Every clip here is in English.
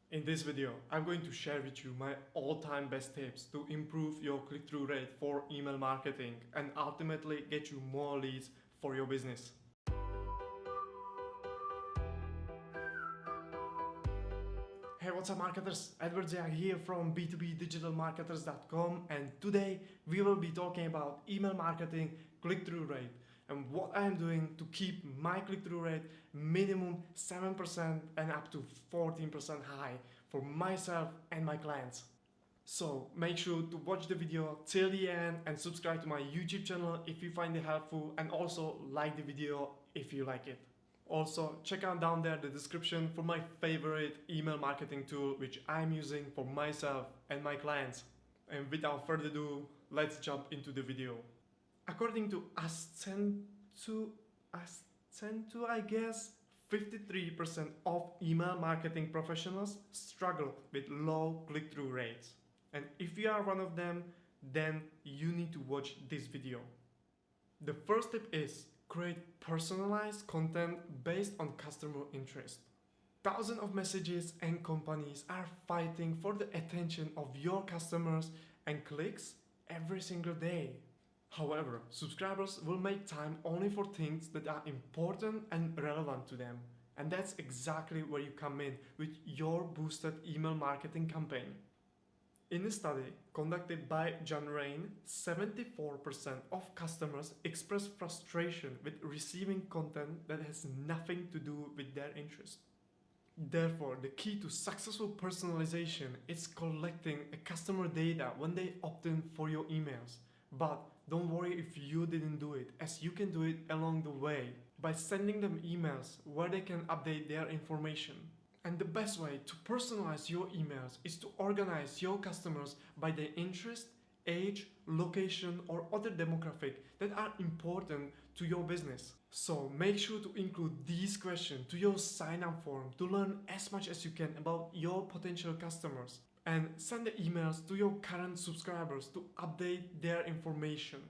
In this video, I'm going to share with you my all-time best tips to improve your click-through rate for email marketing and ultimately get you more leads for your business. Hey, what's up marketers? Eduard Dziak here from b2bdigitalmarketers.com, and today we will be talking about email marketing click-through rate and what I am doing to keep my click-through rate minimum 7% and up to 14% high for myself and my clients. So make sure to watch the video till the end and subscribe to my YouTube channel if you find it helpful, and also like the video if you like it. Also, check out down there the description for my favorite email marketing tool which I'm using for myself and my clients. And without further ado, let's jump into the video. According to Ascento, I guess, 53% of email marketing professionals struggle with low click-through rates. And if you are one of them, then you need to watch this video. The first tip is create personalized content based on customer interest. Thousands of messages and companies are fighting for the attention of your customers and clicks every single day. However, subscribers will make time only for things that are important and relevant to them. And that's exactly where you come in with your boosted email marketing campaign. In a study conducted by Janrain, 74% of customers express frustration with receiving content that has nothing to do with their interest. Therefore, the key to successful personalization is collecting a customer data when they opt in for your emails. But don't worry if you didn't do it, as you can do it along the way by sending them emails where they can update their information. And the best way to personalize your emails is to organize your customers by their interest, age, location, or other demographic that are important to your business. So make sure to include these questions to your sign-up form to learn as much as you can about your potential customers. And send the emails to your current subscribers to update their information.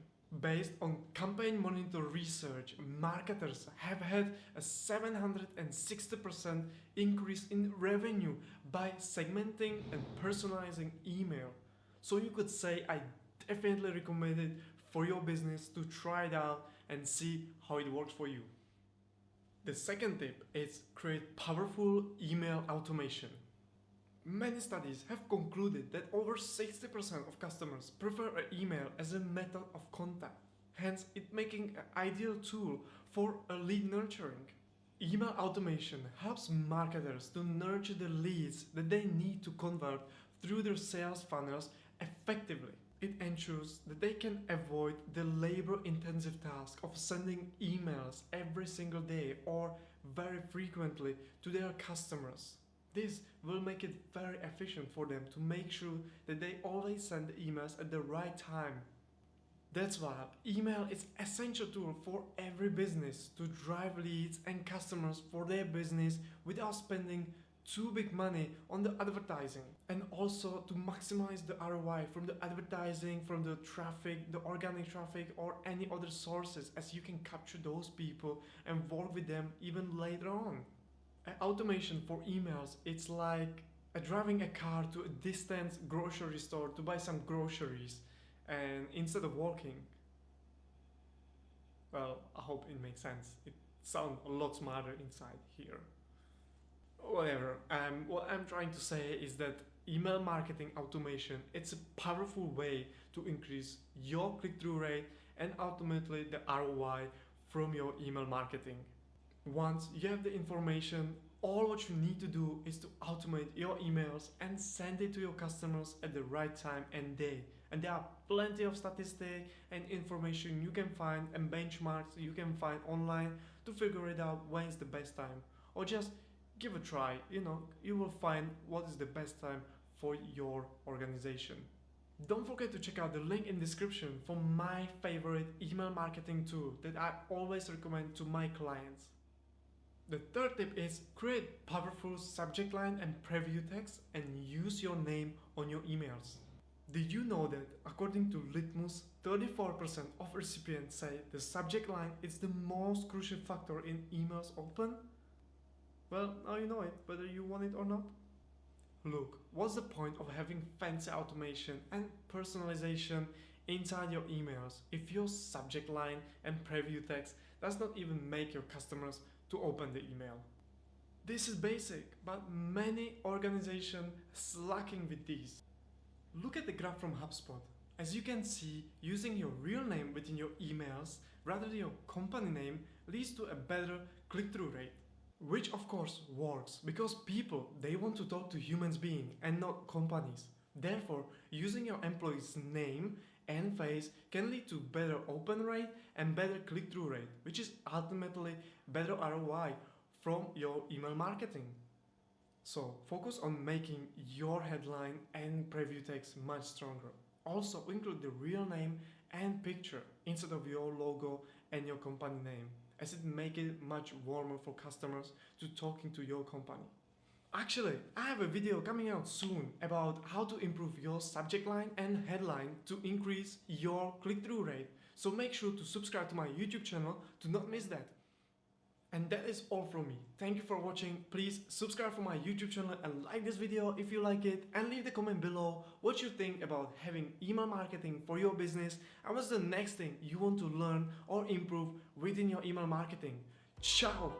Based on campaign monitor research, marketers have had a 760% increase in revenue by segmenting and personalizing email. So you could say I definitely recommend it for your business to try it out and see how it works for you. The second tip is create powerful email automation. Many studies have concluded that over 60% of customers prefer an email as a method of contact, hence it making an ideal tool for a lead nurturing. Email automation helps marketers to nurture the leads that they need to convert through their sales funnels effectively. It ensures that they can avoid the labor-intensive task of sending emails every single day or very frequently to their customers. This will make it very efficient for them to make sure that they always send the emails at the right time. That's why email is an essential tool for every business to drive leads and customers for their business without spending too big money on the advertising, and also to maximize the ROI from the advertising, from the traffic, the organic traffic, or any other sources, as you can capture those people and work with them even later on. Automation for emails, it's like driving a car to a distant grocery store to buy some groceries, and instead of walking. Well, I hope it makes sense. It sounds a lot smarter inside here. Whatever. What I'm trying to say is that email marketing automation, it's a powerful way to increase your click-through rate and ultimately the ROI from your email marketing. Once you have the information, all what you need to do is to automate your emails and send it to your customers at the right time and day. And there are plenty of statistics and information you can find and benchmarks you can find online to figure it out when is the best time. Or just give a try, you will find what is the best time for your organization. Don't forget to check out the link in the description for my favorite email marketing tool that I always recommend to my clients. The third tip is create powerful subject line and preview text and use your name on your emails. Did you know that according to Litmus, 34% of recipients say the subject line is the most crucial factor in emails open? Well, now you know it, whether you want it or not. Look, what's the point of having fancy automation and personalization inside your emails if your subject line and preview text does not even make your customers to open the email? This is basic, but many organizations slacking with these. Look at the graph from HubSpot. As you can see, using your real name within your emails rather than your company name leads to a better click-through rate. Which of course works because people, they want to talk to humans beings and not companies. Therefore, using your employee's name and face can lead to better open rate and better click-through rate, which is ultimately better ROI from your email marketing. So focus on making your headline and preview text much stronger. Also include the real name and picture instead of your logo and your company name, as it makes it much warmer for customers to talking to your company. Actually, I have a video coming out soon about how to improve your subject line and headline to increase your click-through rate. So make sure to subscribe to my YouTube channel to not miss that. And that is all from me. Thank you for watching. Please subscribe for my YouTube channel and like this video if you like it, and leave the comment below what you think about having email marketing for your business and what's the next thing you want to learn or improve within your email marketing. Ciao!